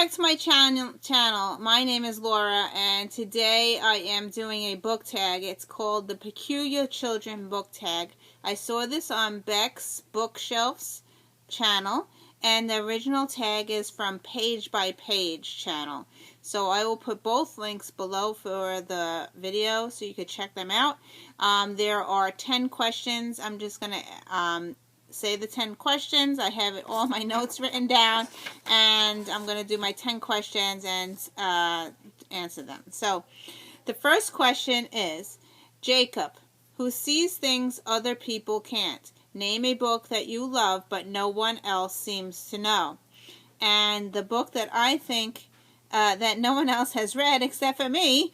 back to my channel. My name is Laura, and today I am doing a book tag. It's called the Peculiar Children Book Tag. I saw this on Becks Bookshelf's channel, and the original tag is from Page by Page channel. So I will put both links below for the video so you could check them out. There are 10 questions. I'm just going to say the 10 questions. I have all my notes written down, and I'm going to do my 10 questions and answer them. So the first question is, Jacob, who sees things other people can't. Name a book that you love but no one else seems to know. And the book that I think that no one else has read except for me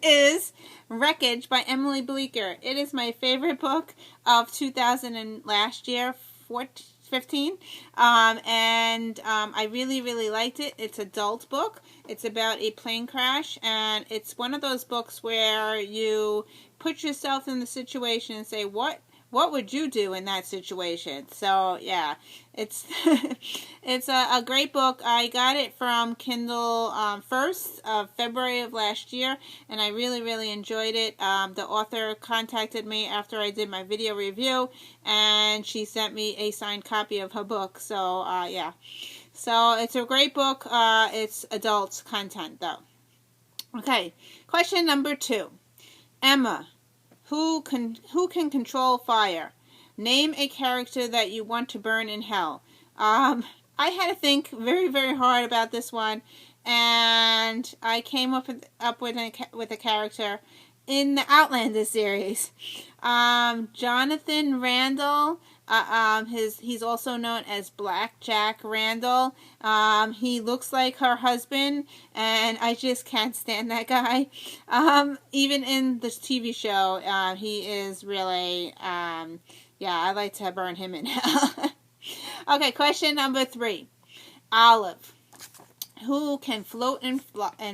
is Wreckage by Emily Bleeker. It is my favorite book of 2000 and last year, 15. I really liked it. It's an adult book. It's about a plane crash, and it's one of those books where you put yourself in the situation and say, what would you do in that situation? So yeah, it's it's a great book. I got it from Kindle 1st of February of last year, and I really enjoyed it. The author contacted me after I did my video review, and she sent me a signed copy of her book. So yeah, so it's a great book. It's adult content though. Okay, question number 2. Emma, who can control fire? Name a character that you want to burn in hell. I had to think very hard about this one, and I came up with a character in the Outlander series. Jonathan Randall. He's also known as Black Jack Randall. He looks like her husband, and I just can't stand that guy. Even in this TV show, he is really, yeah, I like to burn him in hell. Okay, question number 3. Olive, who can float and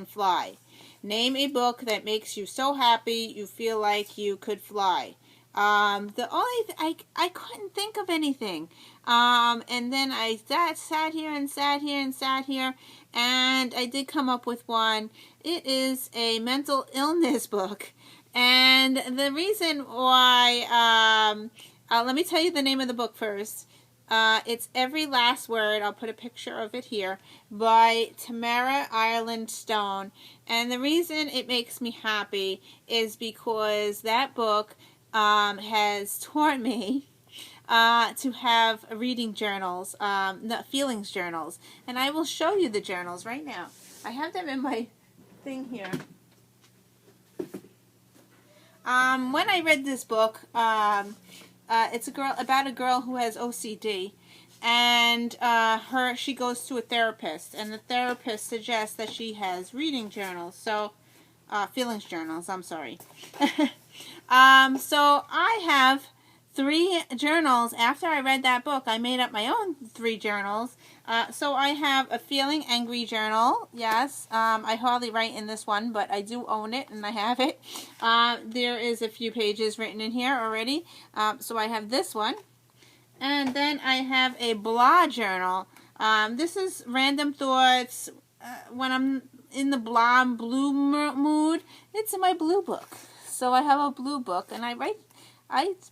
fly? Name a book that makes you so happy you feel like you could fly. I couldn't think of anything. And then I sat here, and I did come up with one. It is a mental illness book. And the reason why, let me tell you the name of the book first. It's Every Last Word. I'll put a picture of it here, by Tamara Ireland Stone. And the reason it makes me happy is because that book has taught me to have reading journals, feelings journals. And I will show you the journals right now. I have them in my thing here. When I read this book, it's about a girl who has OCD, and she goes to a therapist, and the therapist suggests that she has reading journals, so feelings journals, I'm sorry. So I have 3 journals. After I read that book, I made up my own 3 journals. So I have a feeling angry journal. Yes, I hardly write in this one, but I do own it, and I have it. There is a few pages written in here already. So I have this one. And then I have a blah journal. This is random thoughts. When I'm in the blue mood, it's in my blue book. So I have a blue book, and I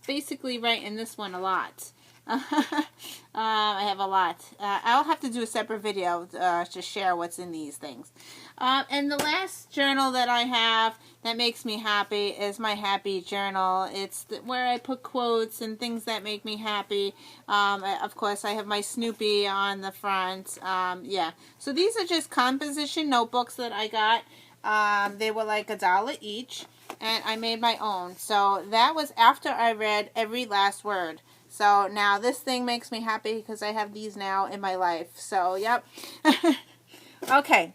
basically write in this one a lot. I have a lot. I'll have to do a separate video to share what's in these things. And the last journal that I have that makes me happy is my happy journal. It's where I put quotes and things that make me happy. Of course, I have my Snoopy on the front. Yeah. So these are just composition notebooks that I got. They were like $1 each, and I made my own. So that was after I read Every Last Word. So now this thing makes me happy because I have these now in my life. So, yep. Okay.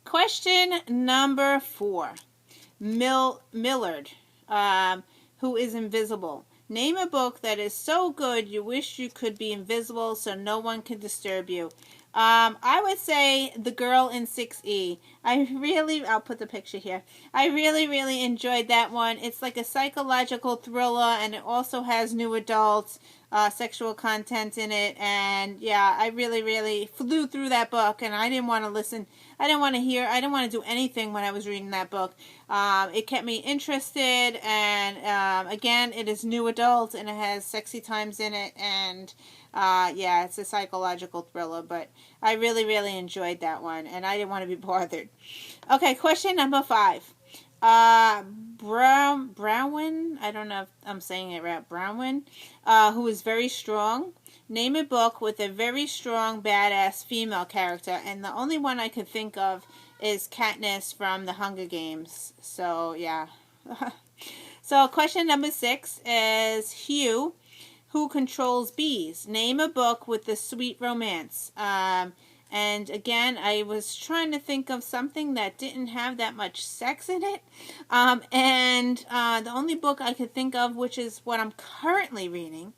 Question number 4. Millard, who is invisible. Name a book that is so good you wish you could be invisible so no one can disturb you. I would say The Girl in 6E. I'll put the picture here. I really enjoyed that one. It's like a psychological thriller, and it also has new adults. sexual content in it, and yeah, I really flew through that book, and I didn't want to listen. I didn't want to hear. I didn't want to do anything when I was reading that book. It kept me interested, and again, it is new adult, and it has sexy times in it, and yeah, it's a psychological thriller, but I really enjoyed that one, and I didn't want to be bothered. Okay, question number 5. Bronwyn, I don't know if I'm saying it right, Bronwyn, who is very strong. Name a book with a very strong, badass female character, and the only one I could think of is Katniss from the Hunger Games. So, yeah. So, question number 6 is Hugh, who controls bees. Name a book with a sweet romance. And again, I was trying to think of something that didn't have that much sex in it. And the only book I could think of, which is what I'm currently reading,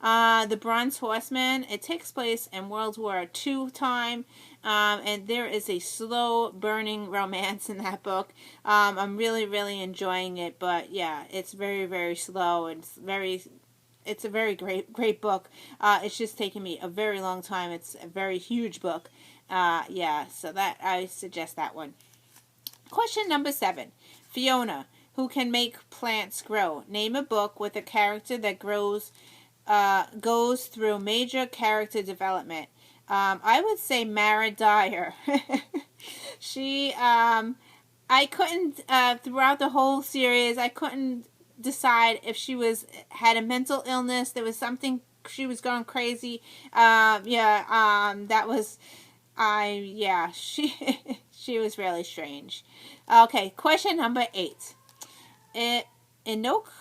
The Bronze Horseman. It takes place in World War II time. And there is a slow burning romance in that book. I'm really enjoying it. But yeah, it's very slow. It's a very great book. It's just taken me a very long time. It's a very huge book. Yeah, so that I suggest that one. Question number 7. Fiona, who can make plants grow. Name a book with a character that goes through major character development. I would say Mara Dyer. She, I couldn't, throughout the whole series, I couldn't decide if she had a mental illness. There was something, she was going crazy. That was, she was really strange. Okay, question number 8. Enoch,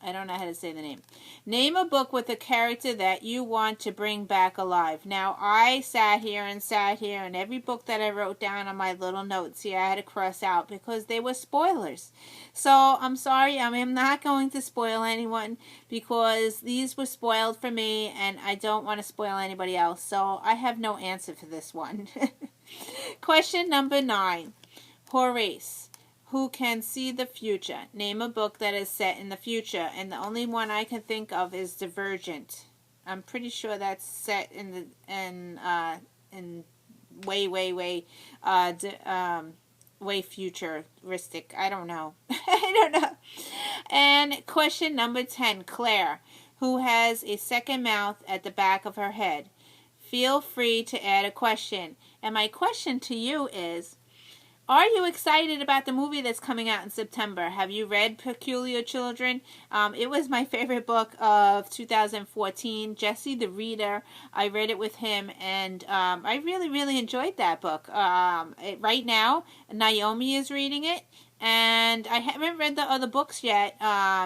I don't know how to say the name. Name a book with a character that you want to bring back alive. Now, I sat here, and every book that I wrote down on my little notes here, I had to cross out because they were spoilers. So, I'm sorry, I am not going to spoil anyone because these were spoiled for me, and I don't want to spoil anybody else. So, I have no answer for this one. Question number 9. Horace, who can see the future. Name a book that is set in the future, and the only one I can think of is Divergent. I'm pretty sure that's set in way futuristic. I don't know. I don't know. And question number 10, Claire, who has a second mouth at the back of her head. Feel free to add a question. And my question to you is, are you excited about the movie that's coming out in September? Have you read Peculiar Children? It was my favorite book of 2014. Jesse the Reader, I read it with him, and I really enjoyed that book. Right now, Naomi is reading it, and I haven't read the other books yet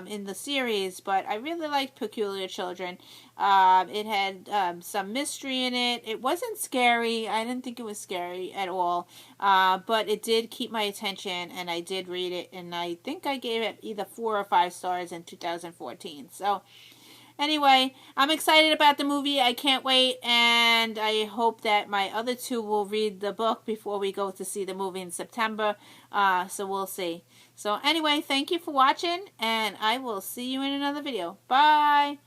in the series, but I really liked Peculiar Children. It had some mystery in it. It wasn't scary. I didn't think it was scary at all. But it did keep my attention, and I did read it, and I think I gave it either 4 or 5 stars in 2014. So, anyway, I'm excited about the movie. I can't wait, and I hope that my other 2 will read the book before we go to see the movie in September. So we'll see. So anyway, thank you for watching, and I will see you in another video. Bye!